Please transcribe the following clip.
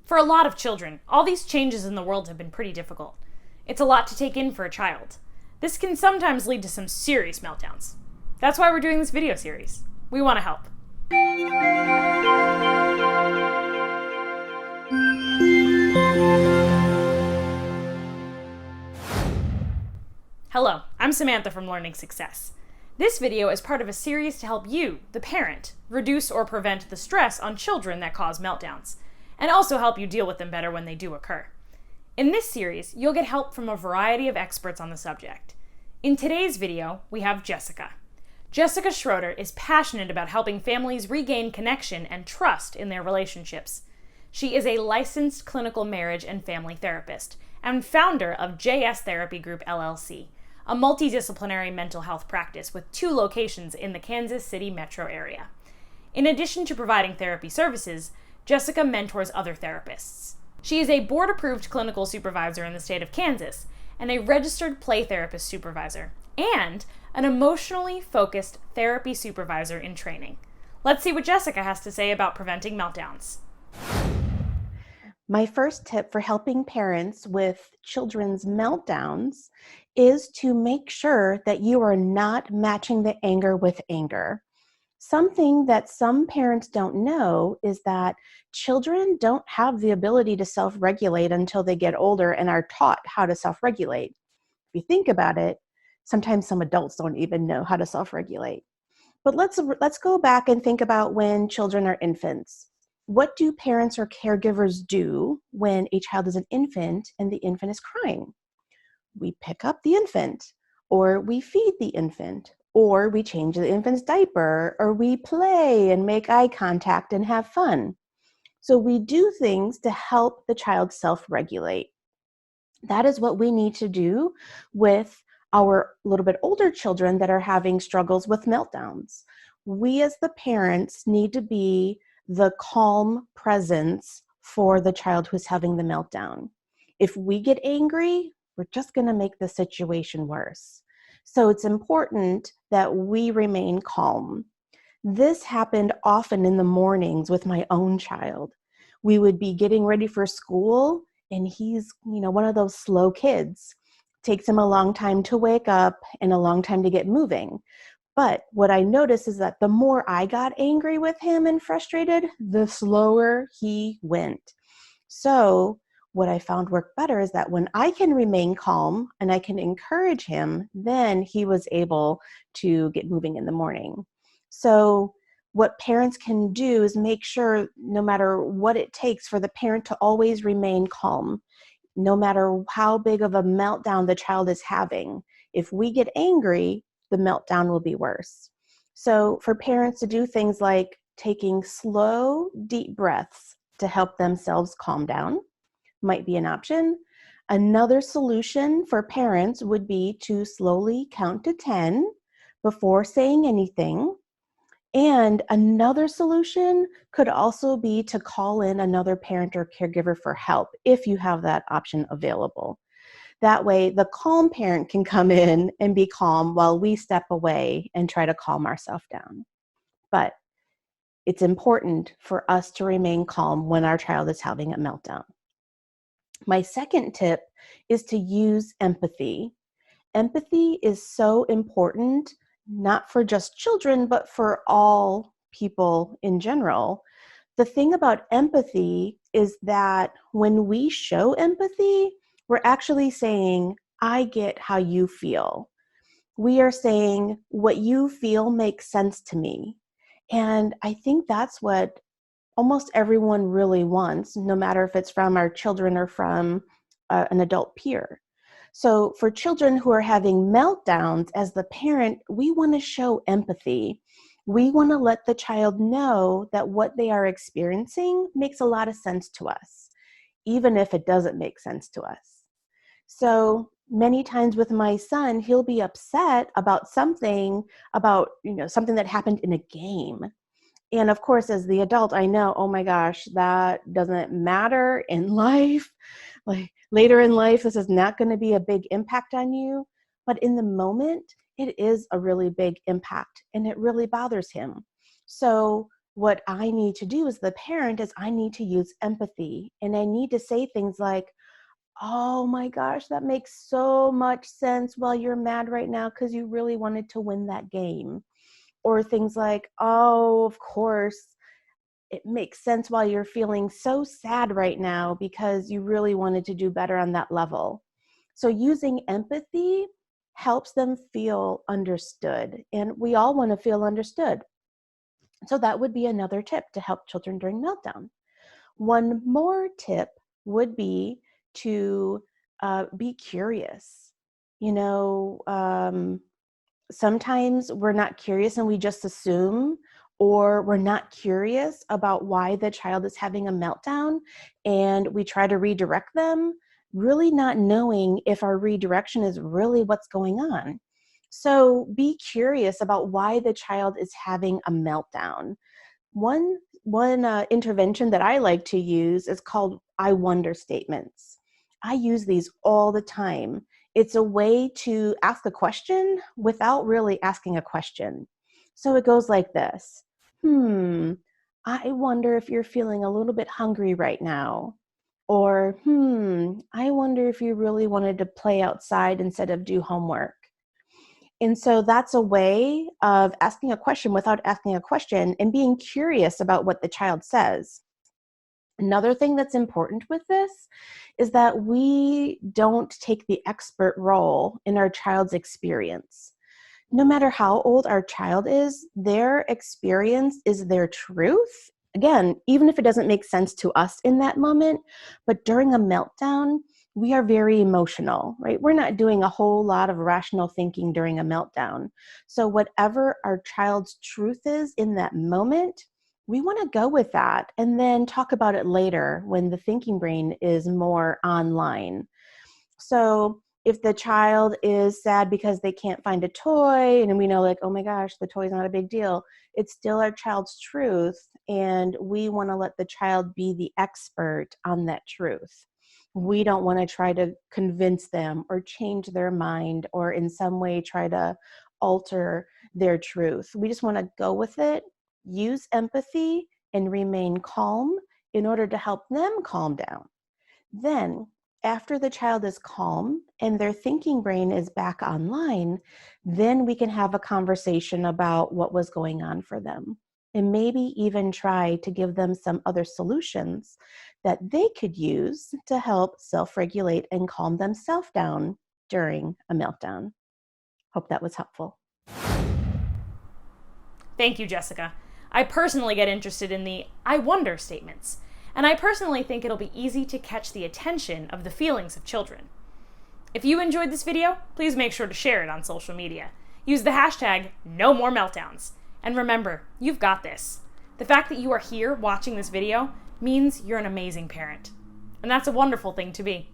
For a lot of children, all these changes in the world have been pretty difficult. It's a lot to take in for a child. This can sometimes lead to some serious meltdowns. That's why we're doing this video series. We want to help. Hello, I'm Samantha from Learning Success. This video is part of a series to help you, the parent, reduce or prevent the stress on children that cause meltdowns, and also help you deal with them better when they do occur. In this series, you'll get help from a variety of experts on the subject. In today's video, we have Jessica. Jessica Schroeder is passionate about helping families regain connection and trust in their relationships. She is a licensed clinical marriage and family therapist and founder of JS Therapy Group LLC, a multidisciplinary mental health practice with 2 locations in the Kansas City metro area. In addition to providing therapy services, Jessica mentors other therapists. She is a board-approved clinical supervisor in the state of Kansas and a registered play therapist supervisor and an emotionally focused therapy supervisor in training. Let's see what Jessica has to say about preventing meltdowns. My first tip for helping parents with children's meltdowns is to make sure that you are not matching the anger with anger. Something that some parents don't know is that children don't have the ability to self-regulate until they get older and are taught how to self-regulate. If you think about it, sometimes some adults don't even know how to self-regulate. But let's go back and think about when children are infants. What do parents or caregivers do when a child is an infant and the infant is crying? We pick up the infant, or we feed the infant, or we change the infant's diaper, or we play and make eye contact and have fun. So we do things to help the child self-regulate. That is what we need to do with our little bit older children that are having struggles with meltdowns. We as the parents need to be the calm presence for the child who's having the meltdown. If we get angry, we're just going to make the situation worse. So it's important that we remain calm. This happened often in the mornings with my own child. We would be getting ready for school, and he's, one of those slow kids. Takes him a long time to wake up and a long time to get moving. But what I noticed is that the more I got angry with him and frustrated, the slower he went. So what I found worked better is that when I can remain calm and I can encourage him, then he was able to get moving in the morning. So what parents can do is make sure, no matter what it takes, for the parent to always remain calm, no matter how big of a meltdown the child is having. If we get angry, the meltdown will be worse. So for parents to do things like taking slow, deep breaths to help themselves calm down might be an option. Another solution for parents would be to slowly count to 10 before saying anything. And another solution could also be to call in another parent or caregiver for help if you have that option available. That way, the calm parent can come in and be calm while we step away and try to calm ourselves down. But it's important for us to remain calm when our child is having a meltdown. My second tip is to use empathy. Empathy is so important, not for just children, but for all people in general. The thing about empathy is that when we show empathy, we're actually saying, I get how you feel. We are saying, what you feel makes sense to me. And I think that's what almost everyone really wants, no matter if it's from our children or from an adult peer. So for children who are having meltdowns, as the parent, we want to show empathy. We want to let the child know that what they are experiencing makes a lot of sense to us, even if it doesn't make sense to us. So many times with my son, he'll be upset about something that happened in a game. And of course, as the adult, I know, oh my gosh, that doesn't matter in life. Like later in life, this is not going to be a big impact on you. But in the moment, it is a really big impact and it really bothers him. So what I need to do as the parent is I need to use empathy, and I need to say things like, oh my gosh, that makes so much sense while you're mad right now because you really wanted to win that game. Or things like, oh, of course, it makes sense while you're feeling so sad right now because you really wanted to do better on that level. So using empathy helps them feel understood, and we all want to feel understood. So that would be another tip to help children during meltdown. One more tip would be to be curious. You know, sometimes we're not curious and we just assume, or we're not curious about why the child is having a meltdown, and we try to redirect them, really not knowing if our redirection is really what's going on. So be curious about why the child is having a meltdown. One intervention that I like to use is called I wonder statements. I use these all the time. It's a way to ask a question without really asking a question. So it goes like this. I wonder if you're feeling a little bit hungry right now. Or, I wonder if you really wanted to play outside instead of do homework. And so that's a way of asking a question without asking a question and being curious about what the child says. Another thing that's important with this is that we don't take the expert role in our child's experience. No matter how old our child is, their experience is their truth. Again, even if it doesn't make sense to us in that moment, but during a meltdown, we are very emotional, right? We're not doing a whole lot of rational thinking during a meltdown. So whatever our child's truth is in that moment, we want to go with that and then talk about it later when the thinking brain is more online. So if the child is sad because they can't find a toy, and we know like, oh my gosh, the toy's not a big deal, it's still our child's truth, and we want to let the child be the expert on that truth. We don't want to try to convince them or change their mind or in some way try to alter their truth. We just want to go with it, use empathy, and remain calm in order to help them calm down. Then, after the child is calm and their thinking brain is back online, then we can have a conversation about what was going on for them, and maybe even try to give them some other solutions that they could use to help self-regulate and calm themselves down during a meltdown. Hope that was helpful. Thank you, Jessica. I personally get interested in the I wonder statements, and I personally think it'll be easy to catch the attention of the feelings of children. If you enjoyed this video, please make sure to share it on social media. Use the hashtag #NoMoreMeltdowns. And remember, you've got this. The fact that you are here watching this video means you're an amazing parent. And that's a wonderful thing to be.